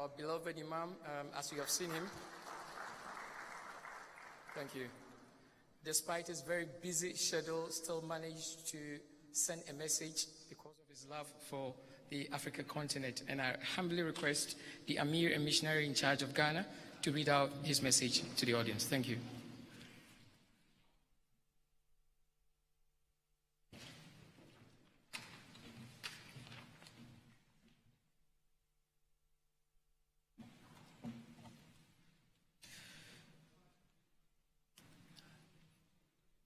our beloved Imam, as you have seen him. Thank you. Despite his very busy schedule, still managed to send a message because of his love for the African continent. And I humbly request the Ameer and Missionary-in-Charge of Ghana to read out his message to the audience. Thank you.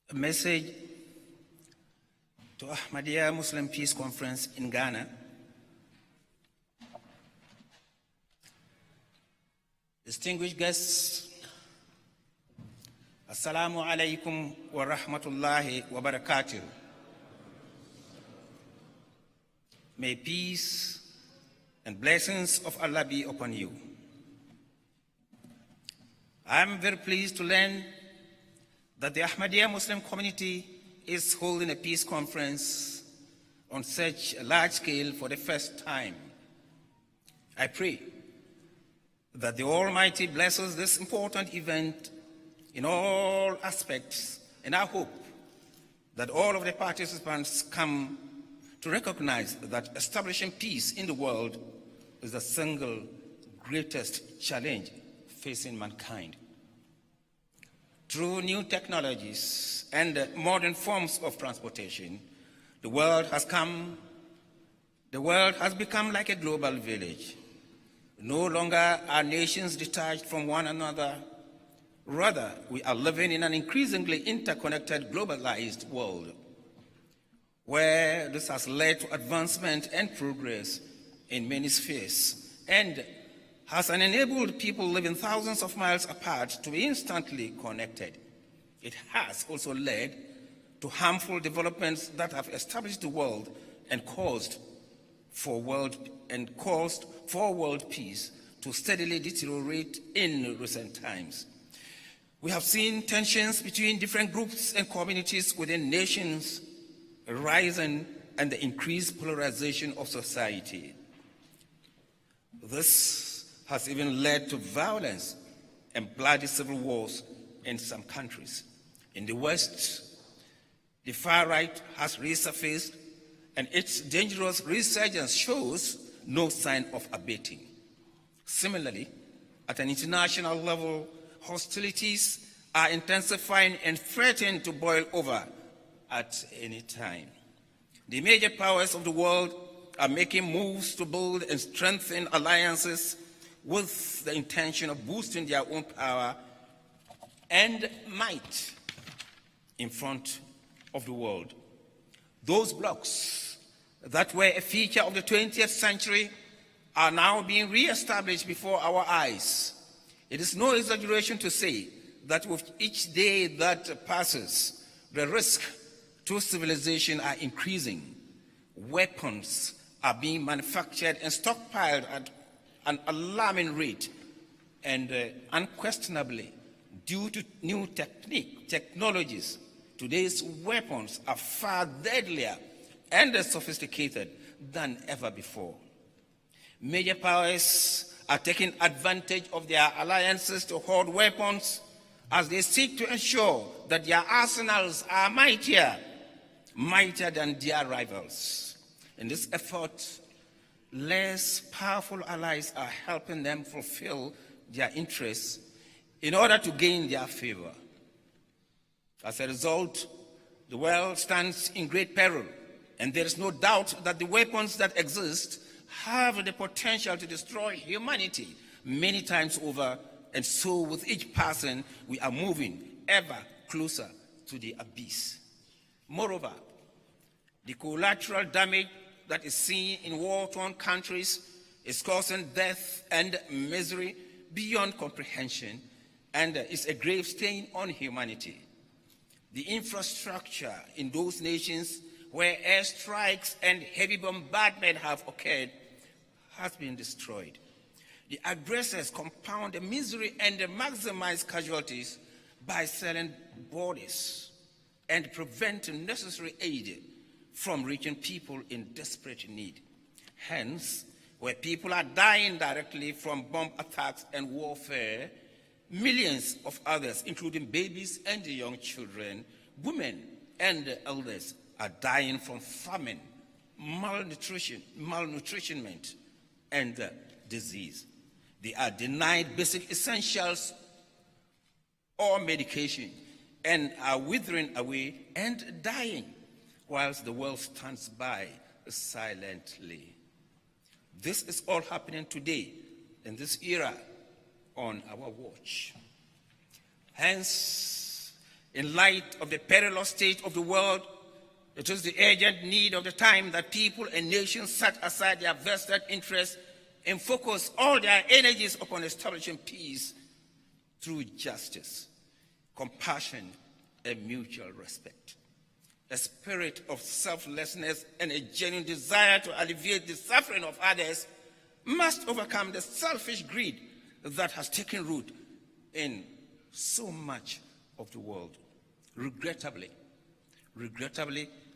A message to Ahmadiyya Muslim Peace Conference in Ghana. Distinguished guests, Assalamu alaikum wa rahmatullahi wa barakatuh. May peace and blessings of Allah be upon you. I am very pleased to learn that the Ahmadiyya Muslim community is holding a peace conference on such a large scale for the first time. I pray that the Almighty blesses this important event in all aspects, and I hope that all of the participants come to recognize that establishing peace in the world is the single greatest challenge facing mankind. Through new technologies and modern forms of transportation, the world has become like a global village. No longer are nations detached from one another. Rather, we are living in an increasingly interconnected, globalized world, where this has led to advancement and progress in many spheres, and has enabled people living thousands of miles apart to be instantly connected. It has also led to harmful developments that have established the world and caused for world peace to steadily deteriorate in recent times. We have seen tensions between different groups and communities within nations rising, and the increased polarization of society. This has even led to violence and bloody civil wars in some countries. In the West, the far right has resurfaced, and its dangerous resurgence shows no sign of abating. Similarly, at an international level, hostilities are intensifying and threaten to boil over at any time. The major powers of the world are making moves to build and strengthen alliances with the intention of boosting their own power and might in front of the world. Those blocs that were a feature of the 20th century are now being re-established before our eyes. It is no exaggeration to say that with each day that passes, the risk to civilization are increasing. Weapons are being manufactured and stockpiled at an alarming rate, and unquestionably, due to new technologies, today's weapons are far deadlier and sophisticated than ever before. Major powers are taking advantage of their alliances to hoard weapons as they seek to ensure that their arsenals are mightier than their rivals. In this effort, less powerful allies are helping them fulfill their interests in order to gain their favor. As a result, the world stands in great peril, and there is no doubt that the weapons that exist have the potential to destroy humanity many times over, and so with each person, we are moving ever closer to the abyss. Moreover, the collateral damage that is seen in war-torn countries is causing death and misery beyond comprehension, and is a grave stain on humanity. The infrastructure in those nations where airstrikes and heavy bombardment have occurred has been destroyed. The aggressors compound the misery and maximize casualties by selling bodies and preventing necessary aid from reaching people in desperate need. Hence, where people are dying directly from bomb attacks and warfare, millions of others, including babies and young children, women and elders, are dying from famine, malnutrition, and disease. They are denied basic essentials or medication and are withering away and dying, whilst the world stands by silently. This is all happening today in this era on our watch. Hence, in light of the perilous state of the world, it is the urgent need of the time that people and nations set aside their vested interests and focus all their energies upon establishing peace through justice, compassion, and mutual respect. A spirit of selflessness and a genuine desire to alleviate the suffering of others must overcome the selfish greed that has taken root in so much of the world. Regrettably,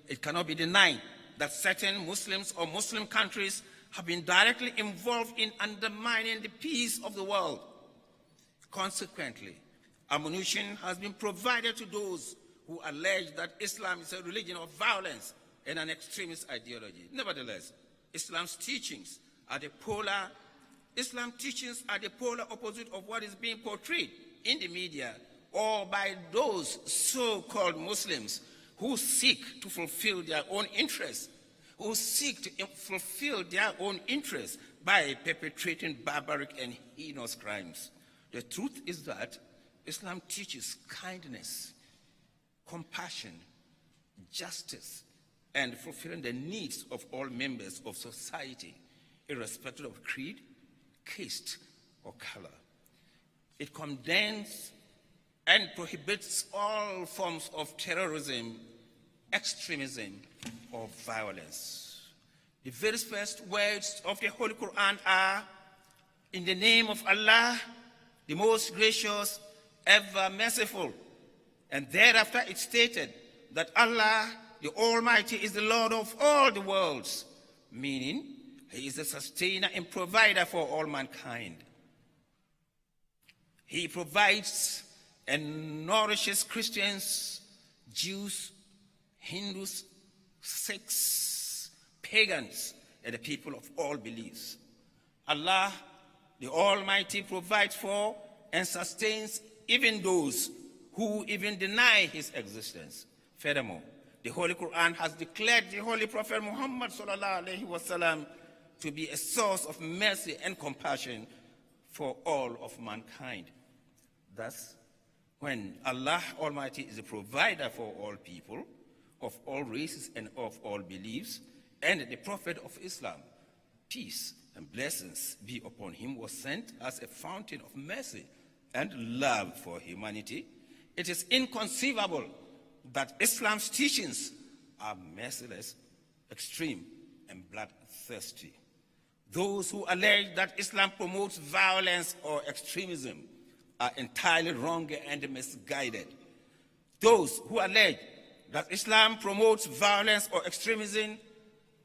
it cannot be denied that certain Muslims or Muslim countries have been directly involved in undermining the peace of the world. Consequently, ammunition has been provided to those who allege that Islam is a religion of violence and an extremist ideology. Nevertheless, Islam's teachings are the polar opposite of what is being portrayed in the media or by those so-called Muslims who seek to fulfill their own interests, by perpetrating barbaric and heinous crimes. The truth is that Islam teaches kindness, compassion, justice, and fulfilling the needs of all members of society, irrespective of creed, caste, or color. It condemns and prohibits all forms of terrorism, extremism, or violence. The very first words of the Holy Quran are, "In the name of Allah, the most gracious, ever merciful." And thereafter it stated that Allah, the Almighty, is the Lord of all the worlds, meaning He is the sustainer and provider for all mankind. He provides and nourishes Christians, Jews, Hindus, Sikhs, pagans, and the people of all beliefs. Allah, the Almighty, provides for and sustains even those who even deny His existence. Furthermore, the Holy Quran has declared the Holy Prophet Mohammed to be a source of mercy and compassion for all of mankind. Thus, when Allah Almighty is a provider for all people, of all races and of all beliefs, and the Prophet of Islam, peace and blessings be upon him, was sent as a fountain of mercy and love for humanity, it is inconceivable that Islam's teachings are merciless, extreme, and bloodthirsty. Those who allege that Islam promotes violence or extremism are entirely wrong and misguided. Those who allege that Islam promotes violence or extremism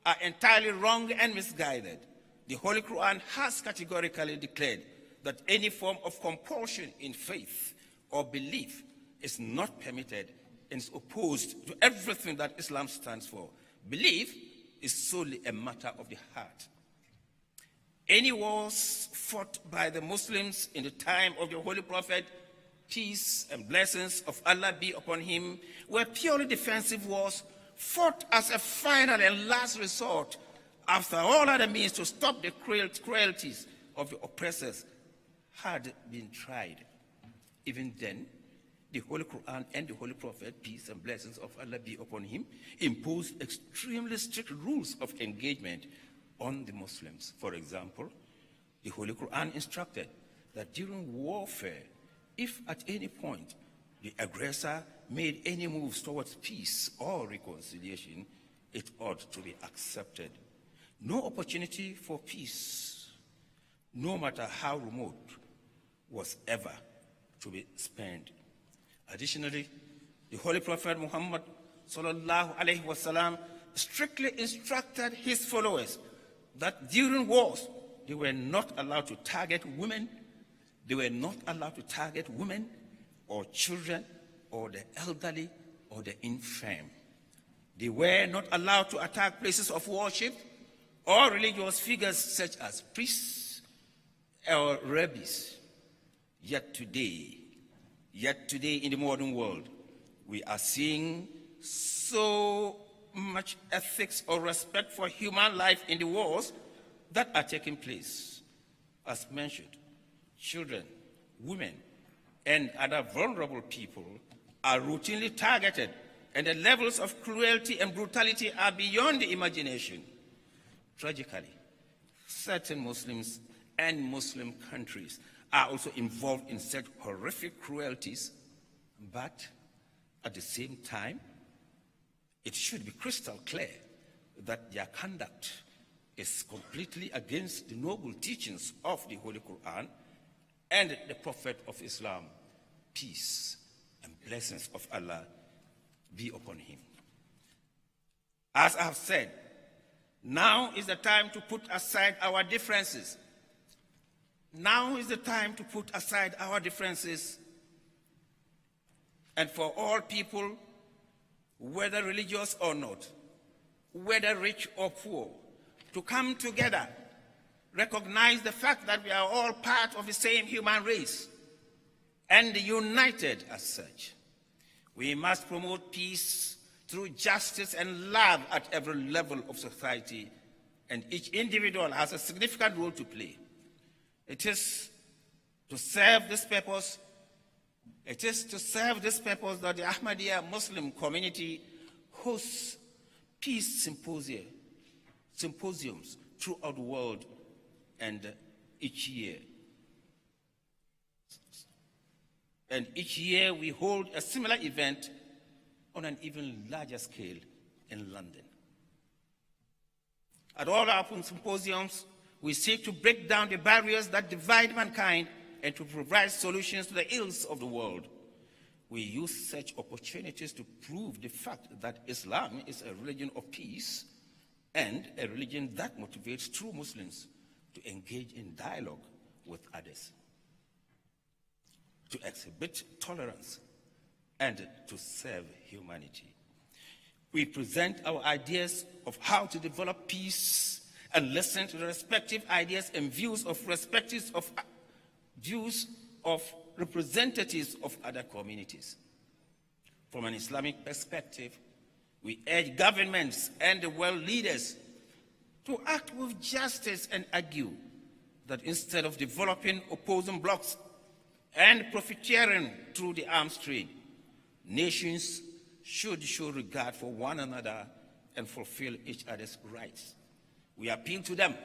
are entirely wrong and misguided. The Holy Quran has categorically declared that any form of compulsion in faith or belief is not permitted and is opposed to everything that Islam stands for. Belief is solely a matter of the heart. Any wars fought by the Muslims in the time of the Holy Prophet, peace and blessings of Allah be upon him, were purely defensive wars fought as a final and last resort after all other means to stop the cruelties of the oppressors had been tried. Even then, the Holy Quran and the Holy Prophet, peace and blessings of Allah be upon him, imposed extremely strict rules of engagement on the Muslims. For example, the Holy Quran instructed that during warfare, if at any point the aggressor made any moves towards peace or reconciliation, it ought to be accepted. No opportunity for peace, no matter how remote, was ever to be spurned. Additionally, the Holy Prophet Muhammad sallallahu alaihi wasallam strictly instructed his followers that during wars, they were not allowed to target women. They were not allowed to target women or children or the elderly or the infirm. They were not allowed to attack places of worship or religious figures such as priests or rabbis. Yet today in the modern world, we are seeing so much ethics or respect for human life in the wars that are taking place. As mentioned, children, women, and other vulnerable people are routinely targeted, and the levels of cruelty and brutality are beyond the imagination. Tragically, certain Muslims and Muslim countries are also involved in such horrific cruelties, but at the same time, it should be crystal clear that their conduct is completely against the noble teachings of the Holy Quran and the Prophet of Islam. Peace and blessings of Allah be upon him. As I have said, now is the time to put aside our differences. Now is the time to put aside our differences, and for all people, whether religious or not, whether rich or poor, to come together, recognize the fact that we are all part of the same human race, and united as such. We must promote peace through justice and love at every level of society, and each individual has a significant role to play. It is to serve this purpose that the Ahmadiyya Muslim community hosts peace symposiums throughout the world, and each year we hold a similar event on an even larger scale in London. At all our symposiums, we seek to break down the barriers that divide mankind and to provide solutions to the ills of the world. We use such opportunities to prove the fact that Islam is a religion of peace and a religion that motivates true Muslims to engage in dialogue with others, to exhibit tolerance, and to serve humanity. We present our ideas of how to develop peace and listen to the respective ideas and views of representatives of other communities. From an Islamic perspective, we urge governments and the world leaders to act with justice and argue that instead of developing opposing blocs and profiteering through the arms trade, nations should show regard for one another and fulfill each other's rights. We appeal to them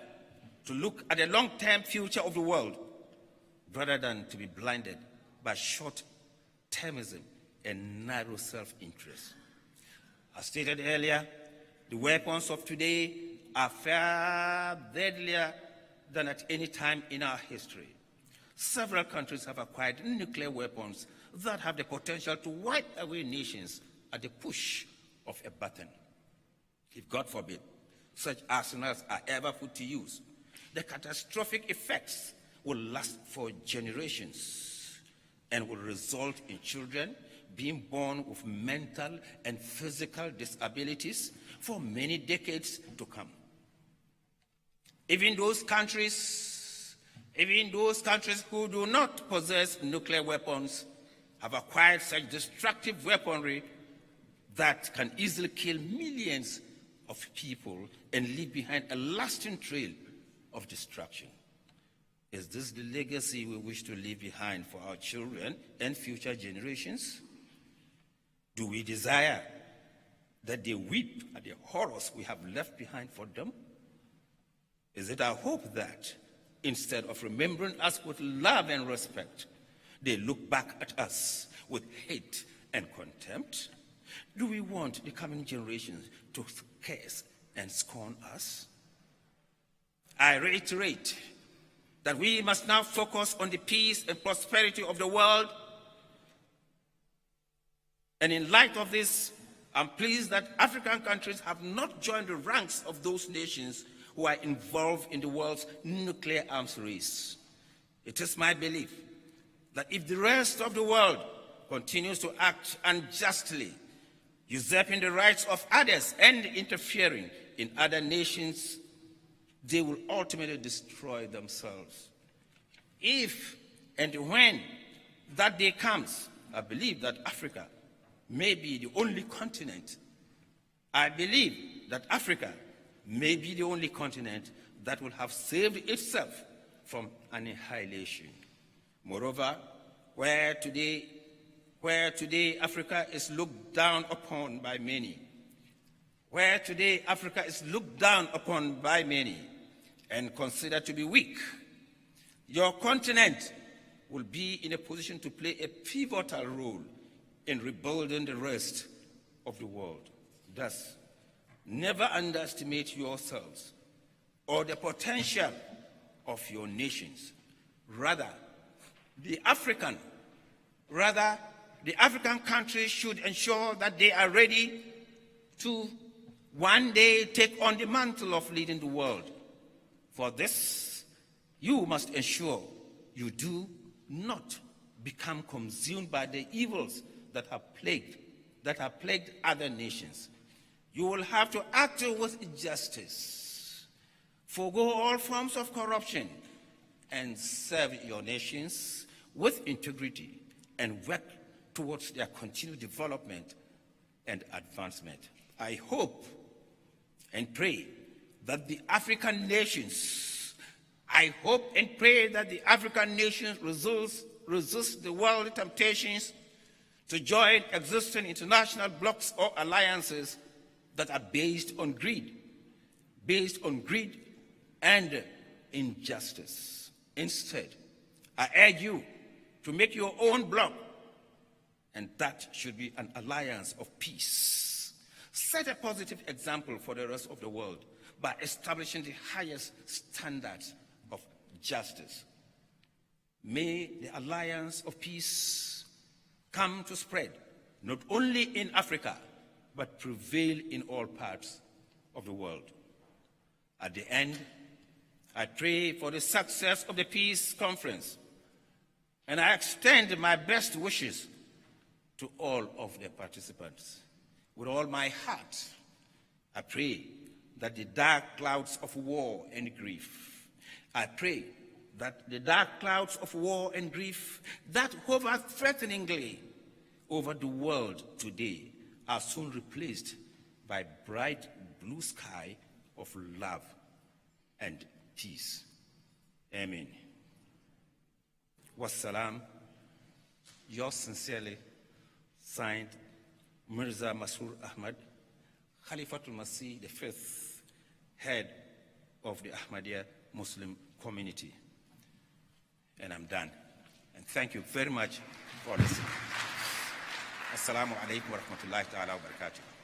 to look at the long-term future of the world rather than to be blinded by short-termism and narrow self-interest. As stated earlier, the weapons of today are far deadlier than at any time in our history. Several countries have acquired nuclear weapons that have the potential to wipe away nations at the push of a button. If, God forbid, such arsenals are ever put to use, the catastrophic effects will last for generations and will result in children being born with mental and physical disabilities for many decades to come. Even those countries who do not possess nuclear weapons have acquired such destructive weaponry that can easily kill millions of people and leave behind a lasting trail of destruction. Is this the legacy we wish to leave behind for our children and future generations? Do we desire that they weep at the horrors we have left behind for them? Is it our hope that instead of remembering us with love and respect, they look back at us with hate and contempt? Do we want the coming generations to curse and scorn us? I reiterate that we must now focus on the peace and prosperity of the world. And in light of this, I'm pleased that African countries have not joined the ranks of those nations who are involved in the world's nuclear arms race. It is my belief that if the rest of the world continues to act unjustly, usurping the rights of others and interfering in other nations, they will ultimately destroy themselves. If and when that day comes, I believe that Africa may be the only continent. I believe that Africa may be the only continent that will have saved itself from annihilation. Moreover, where today Africa is looked down upon by many, and considered to be weak, your continent will be in a position to play a pivotal role in rebuilding the rest of the world. Thus, never underestimate yourselves or the potential of your nations. Rather, the African countries should ensure that they are ready to one day take on the mantle of leading the world. For this, you must ensure you do not become consumed by the evils that have plagued other nations. You will have to act with justice, forego all forms of corruption, and serve your nations with integrity and work towards their continued development and advancement. I hope and pray that the African nations resist the worldly temptations to join existing international blocs or alliances that are based on greed and injustice. Instead, I urge you to make your own bloc, and that should be an alliance of peace. Set a positive example for the rest of the world by establishing the highest standards of justice. May the alliance of peace come to spread not only in Africa, but prevail in all parts of the world. At the end, I pray for the success of the Peace Conference, and I extend my best wishes to all of the participants. With all my heart, I pray that the dark clouds of war and grief, that hover threateningly over the world today are soon replaced by bright blue sky of love and peace. Amen. Wassalam. Yours sincerely, signed, Mirza Masroor Ahmad, Khalifat-ul Masih V, head of the Ahmadiyya Muslim community. And I'm done. And thank you very much for listening. Assalamu alaikum wa rahmatullahi ta'ala wa barakatuh.